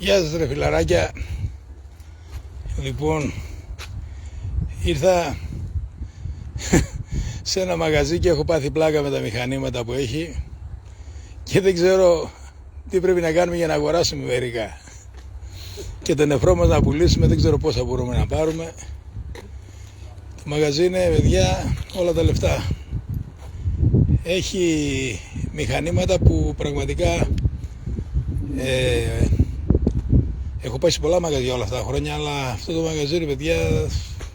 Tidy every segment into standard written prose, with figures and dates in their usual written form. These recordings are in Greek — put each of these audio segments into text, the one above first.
Γεια σας ρε φιλαράκια. Λοιπόν, ήρθα σε ένα μαγαζί και έχω πάθει πλάκα με τα μηχανήματα που έχει και δεν ξέρω τι πρέπει να κάνουμε για να αγοράσουμε μερικά και το νεφρό μας να πουλήσουμε, δεν ξέρω πόσα μπορούμε να πάρουμε. Το μαγαζί είναι, παιδιά, όλα τα λεφτά. Έχει μηχανήματα που πραγματικά έχω πάει σε πολλά μαγαζιά όλα αυτά τα χρόνια, αλλά αυτό το μαγαζί, ρε παιδιά,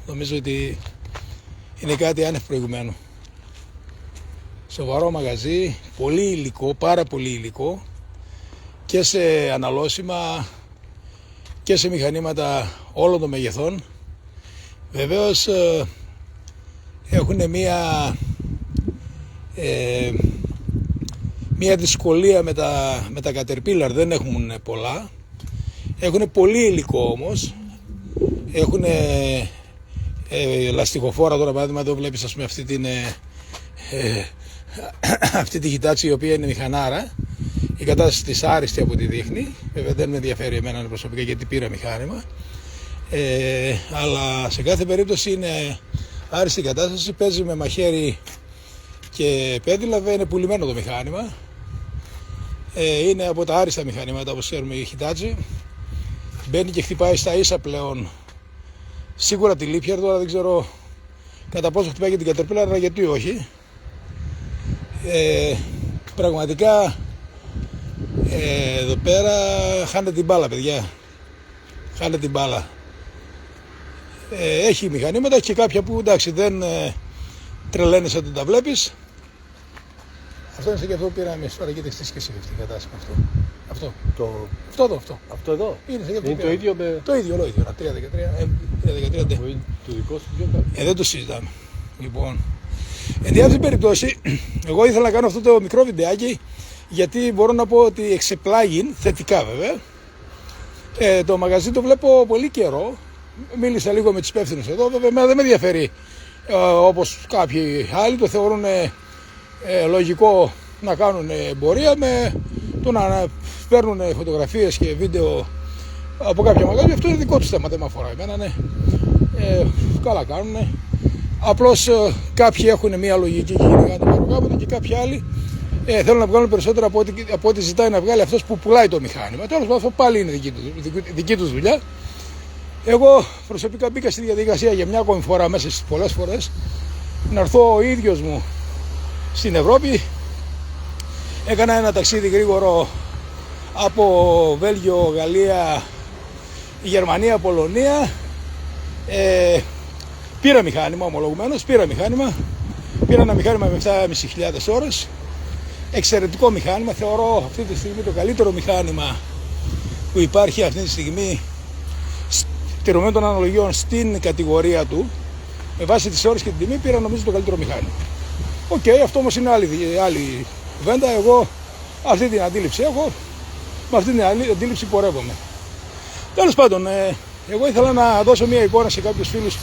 νομίζω ότι είναι κάτι άνευ προηγουμένου. Σοβαρό μαγαζί, πολύ υλικό, πάρα πολύ υλικό και σε αναλώσιμα και σε μηχανήματα όλων των μεγεθών. Βεβαίως έχουν μια δυσκολία με τα Caterpillar, δεν έχουν πολλά. Έχουν πολύ υλικό όμως. Έχουν λαστιχοφόρα τώρα, παράδειγμα, εδώ βλέπεις, ας πούμε, αυτή τη Hitachi, η οποία είναι μηχανάρα. Η κατάσταση της άριστη από ό,τι δείχνει. Βέβαια δεν με ενδιαφέρει εμένα προσωπικά γιατί πήρα μηχάνημα. Αλλά σε κάθε περίπτωση είναι άριστη κατάσταση. Παίζει με μαχαίρι και πέδιλα, είναι πουλημένο το μηχάνημα. Είναι από τα άριστα μηχανήματα, όπως ξέρουμε, η Hitachi. Μπαίνει και χτυπάει στα ίσα πλέον. Σίγουρα τη Liebherr, τώρα δεν ξέρω κατά πόσο χτυπάει και την Caterpillar, αλλά γιατί όχι. Πραγματικά εδώ πέρα χάνετε την μπάλα, παιδιά. Χάνετε την μπάλα. Έχει μηχανήματα, έχει και κάποια που εντάξει δεν τρελαίνεσαι όταν τα βλέπεις. Αυτό είναι και αυτό που πήραμε εμείς τώρα, γιατί έχεις και εσύ αυτή η κατάσταση με αυτό. Αυτό. Αυτό εδώ. Είναι το ίδιο με... Το ίδιο, όλο ίδιο. 313. Το δικό σου πιο κάτω. Δεν το συζητάμε. Λοιπόν, εν τη άλλη περιπτώσει, εγώ ήθελα να κάνω αυτό το μικρό βιντεάκι, γιατί μπορώ να πω ότι εξεπλάγει, θετικά βέβαια. Το μαγαζί το βλέπω πολύ καιρό. Μίλησα λίγο με τους υπεύθυνους εδώ. Βέβαια, εμένα δεν με ενδιαφέρει όπως κάποιοι άλλοι το θεωρούν λογικό να κάνουν εμπορία με το να παίρνουν φωτογραφίες και βίντεο από κάποια μαγαζιά. Αυτό είναι δικό τους θέμα, δεν με αφορά εμένα, ναι. Καλά κάνουνε. Απλώς κάποιοι έχουν μια λογική και κυνηγάνε κάποτε και κάποιοι άλλοι θέλουν να βγάλουν περισσότερα από ό,τι ζητάει να βγάλει αυτός που πουλάει το μηχάνημα. Τέλος πάντων, αυτό πάλι είναι δική τους δουλειά. Εγώ προσωπικά μπήκα στη διαδικασία για μια ακόμη φορά, μέσα στις πολλές φορές, να έρθω ο ίδιος μου στην Ευρώπη. Έκανα ένα ταξίδι γρήγορο από Βέλγιο, Γαλλία, Γερμανία, Πολωνία. Πήρα μηχάνημα, ομολογουμένως, πήρα ένα μηχάνημα με 7.500 ώρες. Εξαιρετικό μηχάνημα, θεωρώ αυτή τη στιγμή το καλύτερο μηχάνημα που υπάρχει αυτή τη στιγμή τηρουμένων των αναλογιών στην κατηγορία του. Με βάση τις ώρες και την τιμή πήρα, νομίζω, το καλύτερο μηχάνημα. Οκ, αυτό όμως είναι άλλη κουβέντα. Εγώ αυτή την αντίληψη έχω, με αυτή την αντίληψη πορεύομαι. Τέλος πάντων, εγώ ήθελα να δώσω μια εικόνα σε κάποιους φίλους